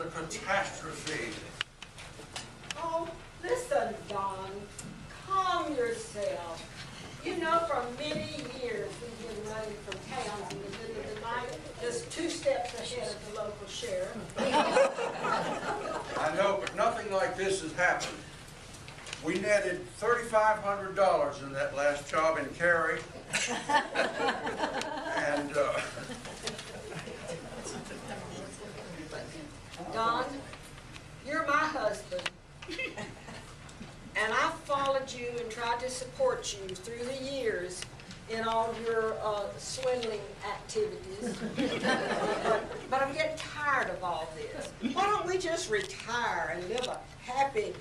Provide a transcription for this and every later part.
a catastrophe. Oh, listen, Don, calm yourself. You know, for many years we've been running from towns in the middle of the night, just 2 steps ahead of the local sheriff. I know, but nothing like this has happened. We netted $3,500 in that last job in Cary. And, Don, you're my husband. And I followed you and tried to support you through the years in all of your swindling activities. but I'm getting tired of all this. Why don't we just retire and live a happy,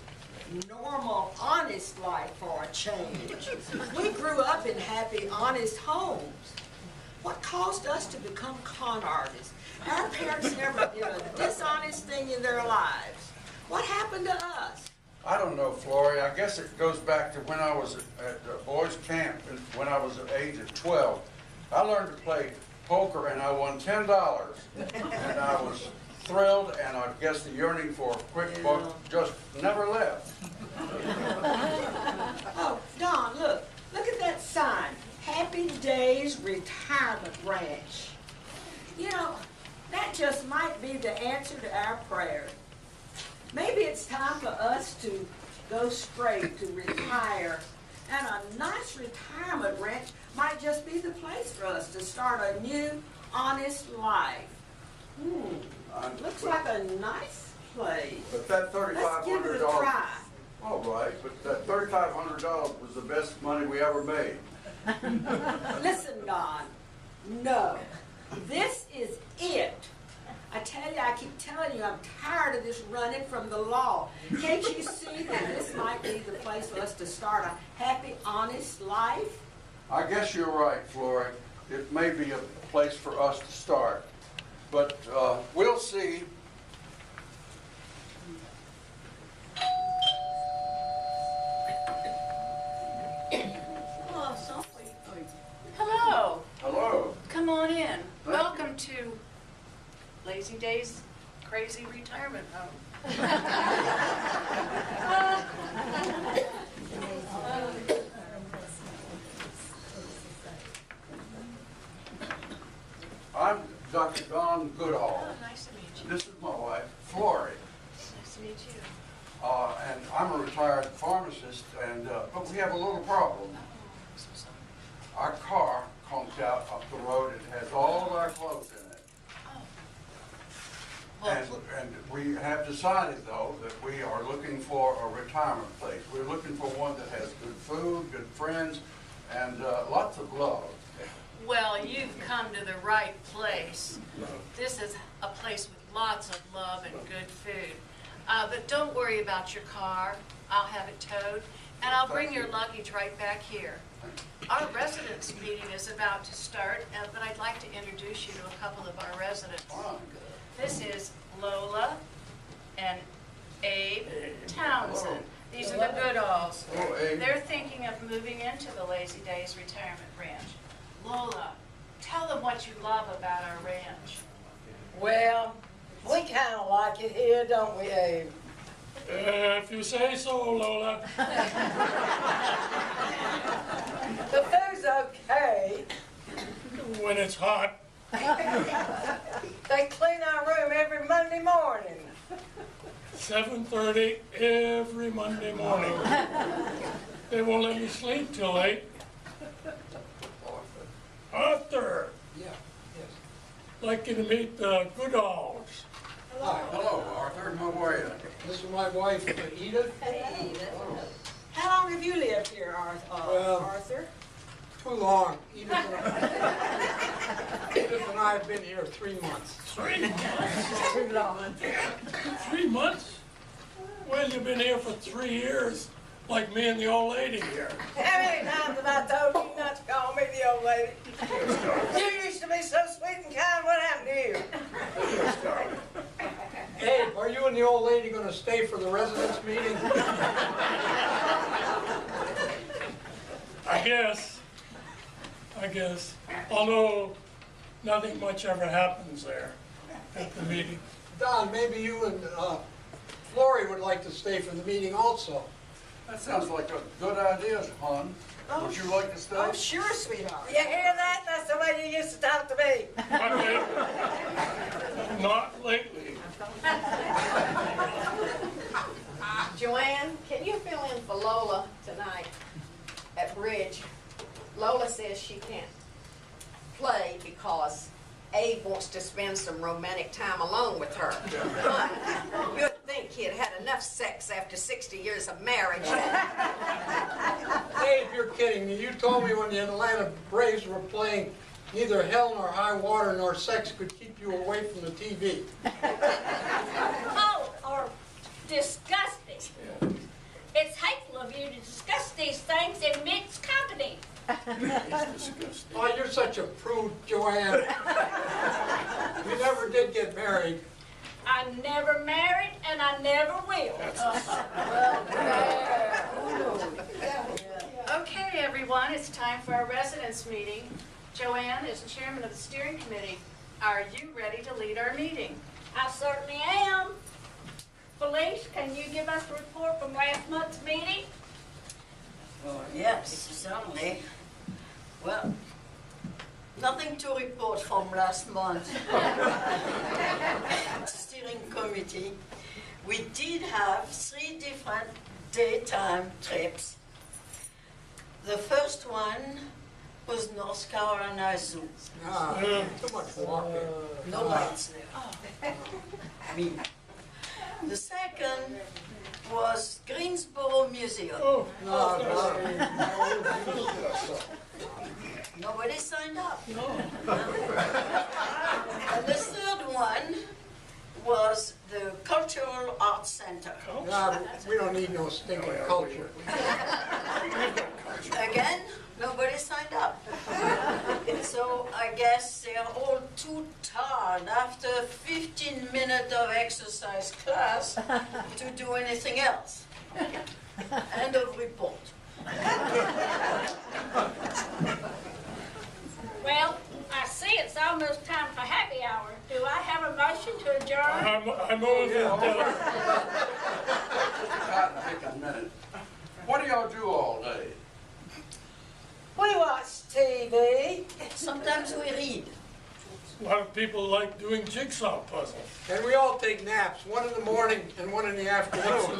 normal, honest life for a change? We grew up in happy, honest homes. What caused us to become con artists? Our parents never did a dishonest thing in their lives. What happened to us? I don't know, Flory. I guess it goes back to when I was at boys' camp, when I was at the age of 12. I learned to play poker, and I won $10. And I was thrilled, and I guess the yearning for a quick buck just never left. Oh, Don, look at that sign. Happy Days Retirement Ranch. You know, that just might be the answer to our prayer. Maybe it's time for us to go straight to retire, and a nice retirement ranch might just be the place for us to start a new, honest life. Looks like a nice place. But that $3,500. Let's give it a try. All right, but that $3,500 was the best money we ever made. Listen, Don, no, this is it. I tell you, I keep telling you, I'm tired of this running from the law. Can't you see that this might be the place for us to start a happy, honest life? I guess you're right, Flory. It may be a place for us to start. But we'll see. Oh, sorry. Hello. Hello. Come on in. Welcome to Lazy Days Crazy Retirement Home. I'm Dr. Don Goodall. Oh, nice to meet you. This is my wife, Flory. Nice to meet you. And I'm a retired pharmacist, and but we have a little problem. Oh, I'm so sorry. Our car comes out up the road. It has all of our clothes in it. Oh. And we have decided, though, that we are looking for a retirement place. We're looking for one that has good food, good friends, and lots of love. Well, you've come to the right place. This is a place with lots of love and good food. But don't worry about your car. I'll have it towed, and I'll bring your luggage right back here. Our residents meeting is about to start, but I'd like to introduce you to a couple of our residents. This is Lola and Abe Townsend. These are the Goodalls. Hello, Abe. They're thinking of moving into the Lazy Days Retirement Ranch. Lola, tell them what you love about our ranch. Well, we kind of like it here, don't we, Abe? If you say so, Lola. The food's okay. When it's hot. They clean our room every Monday morning. 7:30 every Monday morning. They won't let me sleep till 8. Arthur. Yeah, yes. Like you to meet the Goodalls. Hello, Arthur. How are you? This is my wife, Edith. Hey, Edith. How long have you lived here, Arthur? Too long. Edith and I have been here 3 months. 3 months? Too long. 3 months? Well, you've been here for 3 years, like me and the old lady here. How many times have I told you not to call me the old lady? You used to be so sweet and kind. What happened to you? Hey, are you and the old lady going to stay for the residents meeting? I guess. Although nothing much ever happens there at the meeting. Don, maybe you and Flory would like to stay for the meeting also. That sounds like a good idea, hon. Would you like to stay? Oh, sure, sweetheart. You hear that? That's the way you used to talk to me. Not lately. Joanne, can you fill in for Lola tonight at Bridge? Lola says she can't play because Abe wants to spend some romantic time alone with her. But you'd think he'd had enough sex after 60 years of marriage. Hey, if you're kidding me, you told me when the Atlanta Braves were playing, neither hell nor high water nor sex could keep you away from the TV. Oh, or disgusting. It's hateful of you to discuss these things in mixed company. Oh, you're such a prude, Joanne. You never did get married. I never married and I never will. Okay, everyone, it's time for our residents' meeting. Joanne is chairman of the steering committee. Are you ready to lead our meeting? I certainly am. Felice, can you give us a report from last month's meeting? Yes, certainly. Well, nothing to report from last month. Steering committee. We did have 3 different daytime trips. The first one was North Carolina Zoo. Too much walking. No lights there. Me. The second was Greensboro Museum. Nobody signed up. And the third one was the Cultural Arts Center. Nah, we don't need no stinking culture. Again, nobody signed up. So I guess they're all too tired after 15 minutes of exercise class to do anything else. End of report. Well, I see it's almost time for happy hour. Do I have a motion to adjourn? I move that, Take a minute. What do y'all do all day? We watch TV. Sometimes we read. a lot of people like doing jigsaw puzzles. And we all take naps, one in the morning and one in the afternoon.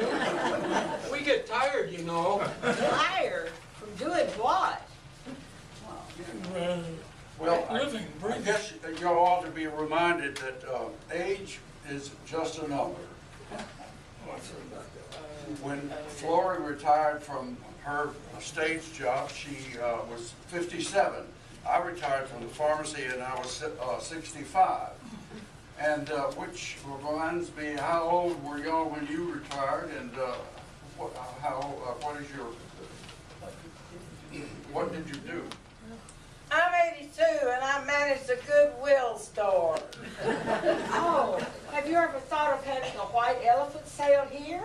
We get tired, you know. Tired from doing what? Well, Living, I breathing. guess y'all ought to be reminded that age is just a number. When Flory retired from her stage job, she was 57. I retired from the pharmacy and I was 65. And which reminds me, how old were y'all when you retired? And what did you do? I'm 82 and I manage the Goodwill store. Oh, have you ever thought of having a white elephant sale here?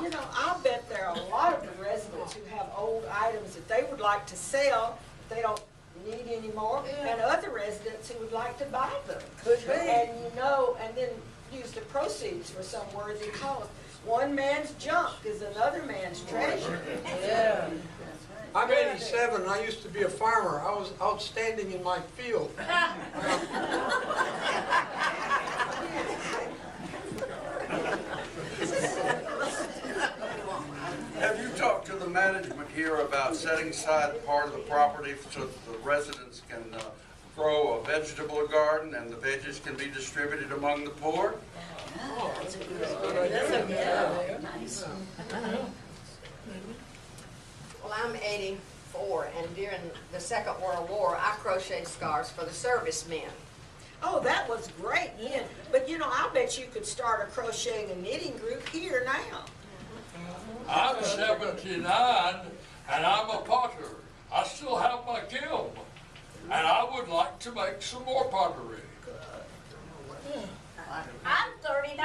You know, I'll bet there are a lot of the residents who have old items that they would like to sell, but they don't need anymore, and other residents who would like to buy them. Could be. And you know, and then use the proceeds for some worthy cause. One man's junk is another man's treasure. Yeah. I'm 87, I used to be a farmer. I was outstanding in my field. Have you talked to the management here about setting aside part of the property so that the residents can grow a vegetable garden and the veggies can be distributed among the poor? That's a good idea. Nice. Well, I'm 84, and during the Second World War, I crocheted scarves for the servicemen. Oh, that was great, Ian. But you know, I bet you could start a crocheting and knitting group here now. I'm 79 and I'm a potter. I still have my kiln and I would like to make some more pottery. I'm 39.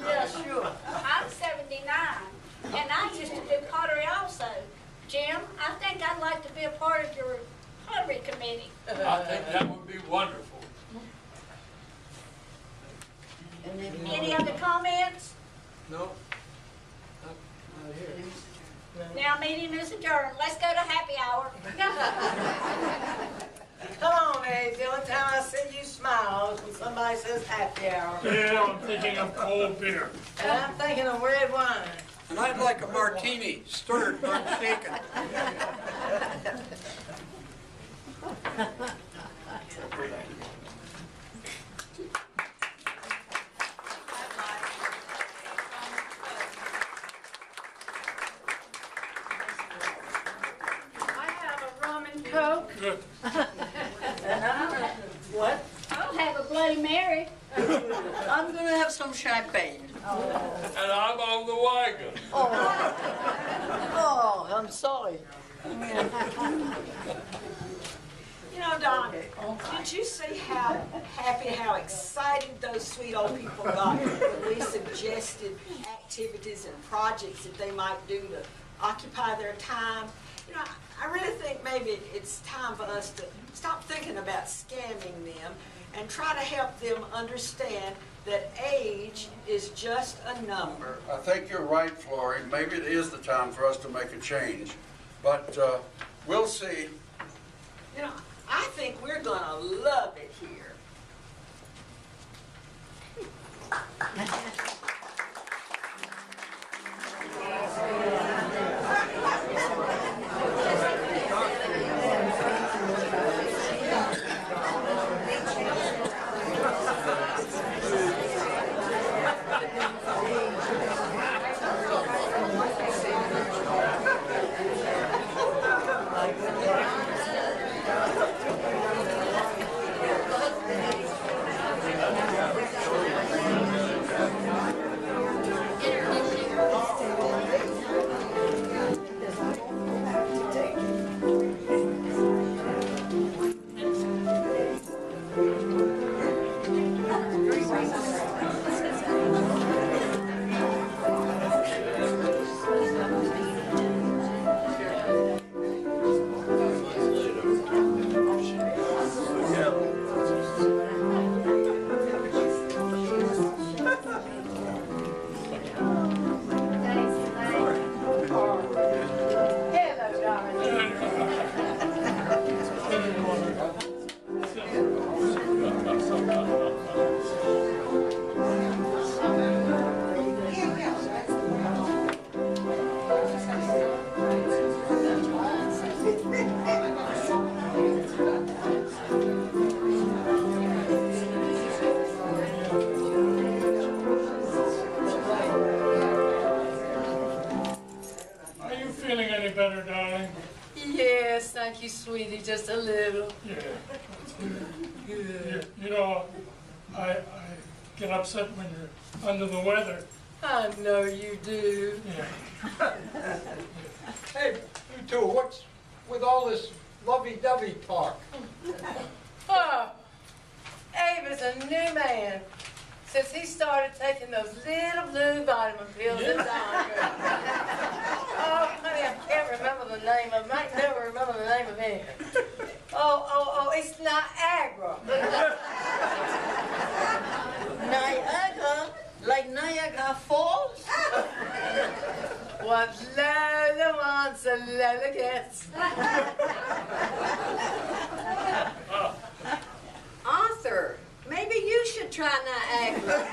Yeah, sure. I'm 79. And I used to do pottery also. Jim, I think I'd like to be a part of your pottery committee. I think that would be wonderful. No? Not here. Now meeting is adjourned. Let's go to happy hour. Come on, Abe. The only time I see you smile is when somebody says happy hour. Yeah, I'm thinking of cold beer. And I'm thinking of red wine. And I'd like a martini, stirred, not shaken. I have a rum and coke. Good. What? I'll have a Bloody Mary. I'm gonna have some champagne. And I'm on the wagon. Oh, I'm sorry. You know, Don, did you see how happy, how excited those sweet old people got when we suggested activities and projects that they might do to occupy their time? You know, I really think maybe it's time for us to stop thinking about scamming them and try to help them understand that age is just a number. I think you're right, Flory. Maybe it is the time for us to make a change. But we'll see. You know, I think we're gonna love it here. Hello, darling. Are you feeling any better, darling? Yes, thank you, sweetie, just a little. Yeah. You know, I get upset when you're under the weather. I know you do. Yeah. Hey, you two, what's with all this lovey-dovey talk? Oh, Abe is a new man since he started taking those little blue vitamin pills at Donna. Oh, honey, I can't remember the name of them. I can never remember the name of any. Oh, it's Niagara. Niagara? Like Niagara Falls? What Lola wants, a Lola gets. Arthur, maybe you should try Niagara.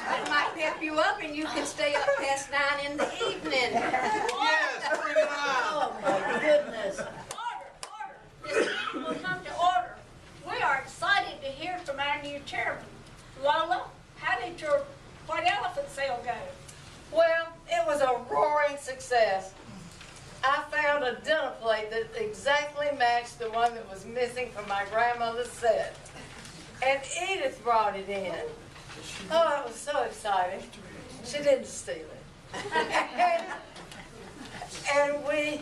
It might pep you up and you can stay up past 9 in the evening. Yes, bring it on. Oh my goodness. Order. This meeting will come to order. We are excited to hear from our new chairman. Lola, how did your white elephant sale go? Well, it was a roaring success. I found a dinner plate that exactly matched the one that was missing from my grandmother's set. And Edith brought it in. Oh, it was so exciting. She didn't steal it. And we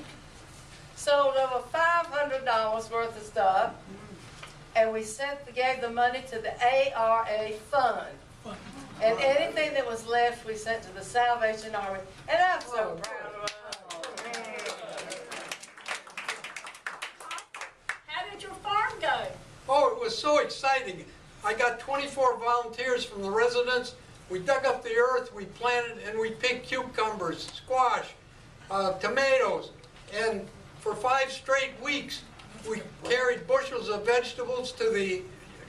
sold over $500 worth of stuff, and we gave the money to the ARA fund. And anything that was left, we sent to the Salvation Army. And I'm so proud of us. How did your farm go? Oh, it was so exciting. I got 24 volunteers from the residents We dug up the earth, we planted, and we picked cucumbers, squash, tomatoes, and for 5 straight weeks, we carried bushels of vegetables to the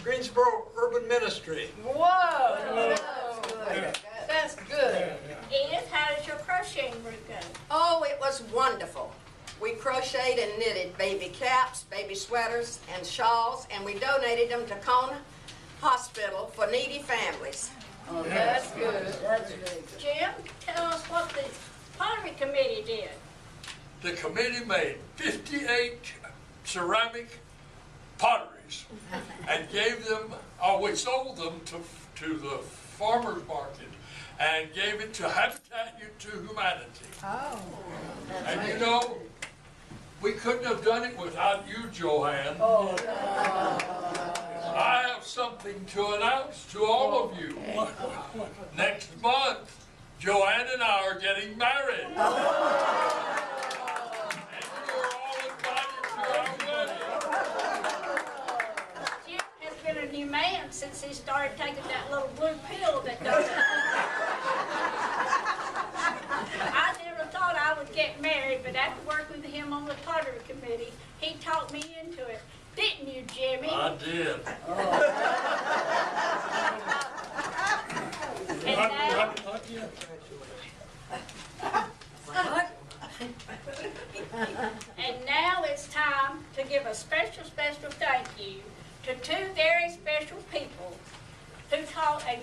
Greensboro Urban Ministry. Whoa! That's good. Edith, how did your crocheting group go? Oh, it was wonderful. We crocheted and knitted baby caps, baby sweaters, and shawls, and we donated them to Kona Hospital for needy families. Oh, that's good. That's good. Jim, tell us what the pottery committee did. The committee made 58 ceramic potteries and gave them, we sold them to the farmer's market and gave it to Habitat to Humanity. Oh. And you know, we couldn't have done it without you, Joanne. Oh, I have something to announce to all of you. Next month, Joanne and I are getting married. And you're all invited to our wedding. Jim has been a new man since he started taking that little blue pill that does it. I never thought I would get married, but after working with him on the pottery committee, he talked me into it. Didn't you, Jimmy? I did. And now, and now it's time to give a special thank you to 2 very special people who taught a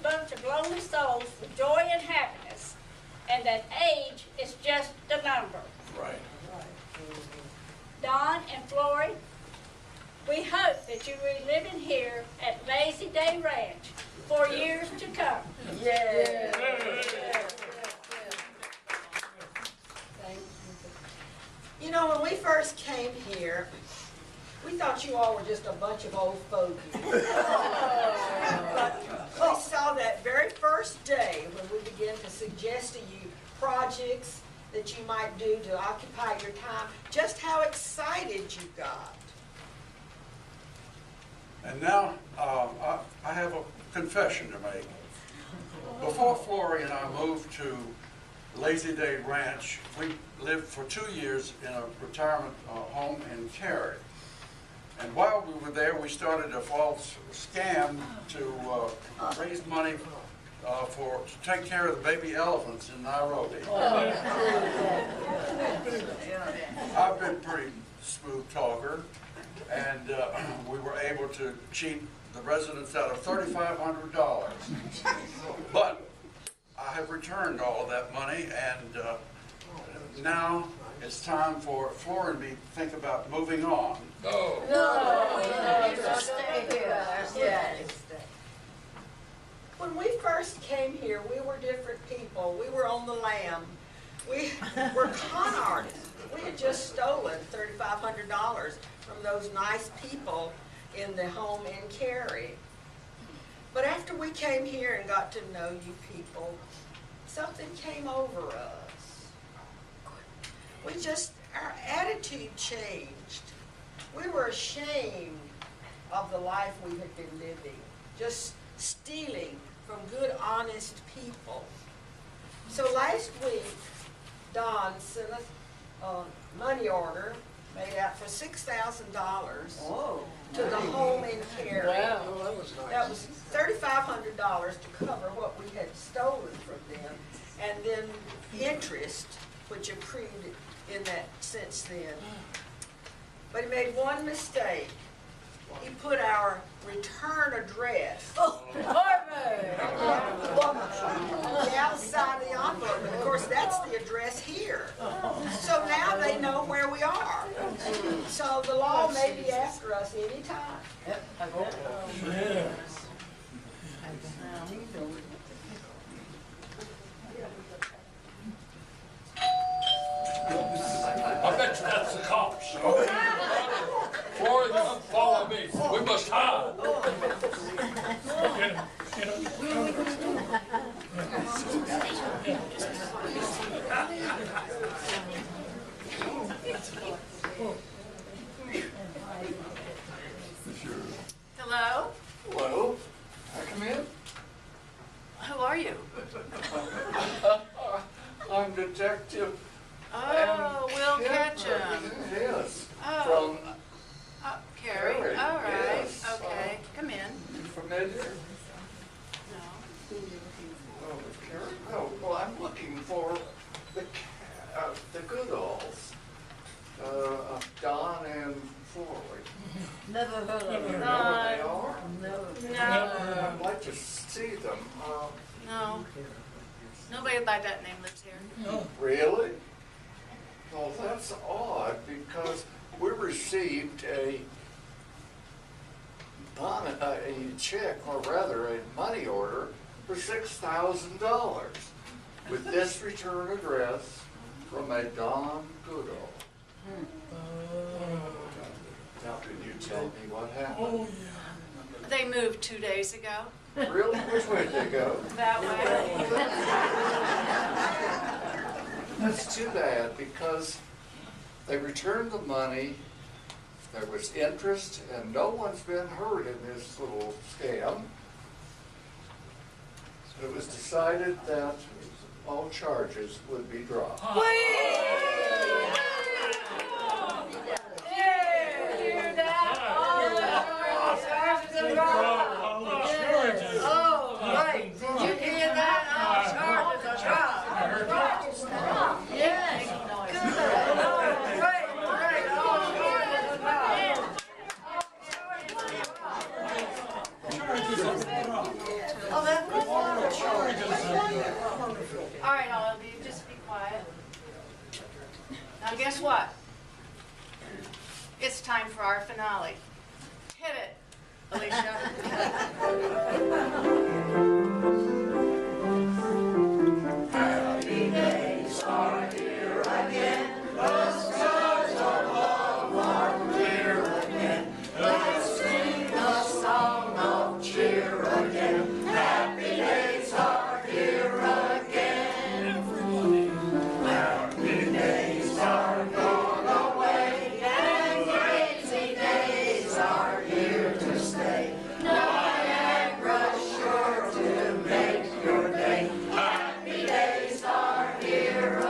bunch of lonely souls the joy and happiness, and that age is just a number. Right. Don and Flory, we hope that you will be living here at Lazy Day Ranch for years to come. yeah. You know, when we first came here, we thought you all were just a bunch of old fogies. But we saw that very first day when we began to suggest to you projects that you might do to occupy your time, just how excited you got. And now, I have a confession to make. Before Flory and I moved to Lazy Day Ranch, we lived for 2 years in a retirement home in Cary. And while we were there, we started a false scam to raise money to take care of the baby elephants in Nairobi. I've been a pretty smooth talker, and we were able to cheat the residents out of $3,500. But I have returned all of that money, and now it's time for Flory and me to think about moving on. No. Stay here. When we first came here, we were different people. We were on the lam. We were con artists. We had just stolen $3,500 from those nice people in the home in Cary. But after we came here and got to know you people, something came over us. Our attitude changed. We were ashamed of the life we had been living, just stealing from good, honest people. So last week, Don sent us a money order made out for $6,000 to the home in Cary. Oh, that was nice. That was $3,500 to cover what we had stolen from them, and then interest, which accrued in that since then. But he made one mistake. He put our return address on the outside of the envelope. And of course, that's the address here. So now they know where we are. So the law may be after us anytime. I bet you that's the cops. Flory, come follow me. We must hide. Hello? familiar? Oh, Carrie? No, well, I'm looking for the Goodalls, Don and Floyd. Never heard of You it. know where they are? No, I'd like to see them. no. Nobody by that name lives here. Really? Well, that's odd because we received a check, or rather a money order for $6,000 with this return address from a Don Goodall. Now, can you tell me what happened? They moved 2 days ago. Really? Which way did they go? That way. That's too bad because they returned the money, there was interest, and no one's been hurt in this little scam. So it was decided that all charges would be dropped. Hear that? Oh, charges are dropped. Oh, right. Did you hear that? Oh, charges are dropped. Yeah. Good. Oh, great, great. Oh, charges are dropped. Oh, that's wonderful. All right, all of you, just be quiet. Now, guess what? It's time for our finale. Hit it, Alicia. Happy days are here again. The skies of love are clear again. Let's sing a song of cheer again. Happy days are here again. Everybody. Happy days are gone away, and crazy days are here to stay. Niagara's sure to make your day. Happy days are here again.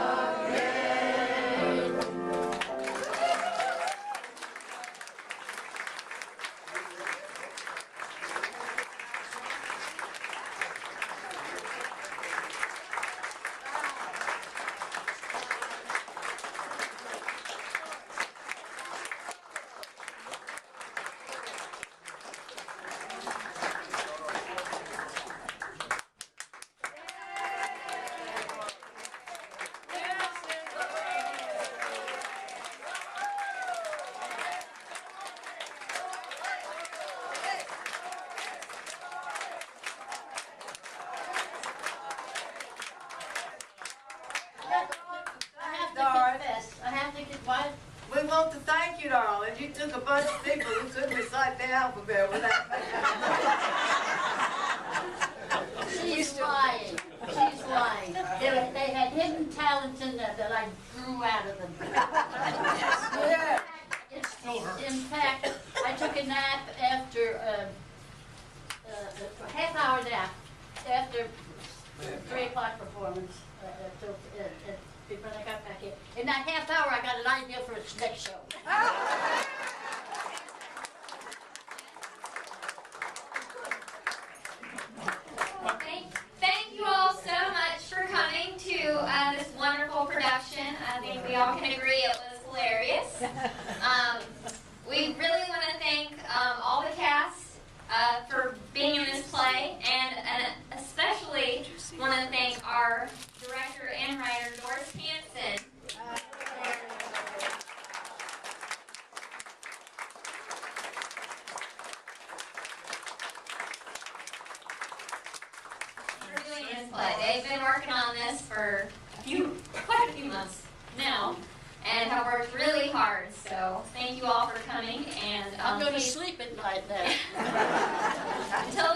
We want to thank you, darling. You took a bunch of people who couldn't recite the alphabet without. She's lying. She's lying. They had hidden talents in there that I grew out of them. Yeah. In fact, I took a nap after a half-hour nap after 3 o'clock performance. When I got back here. In that half hour, I got an idea for a next show. Thank you all so much for coming to this wonderful production. I think we all can agree it was hilarious. We really want to thank all the cast for being in this play, and especially want to thank our director and writer, Doris Hansen. For doing this play. They've been working on this for quite a few months now, and have worked really hard. So thank you all for coming, and I'm going to sleep at night now. until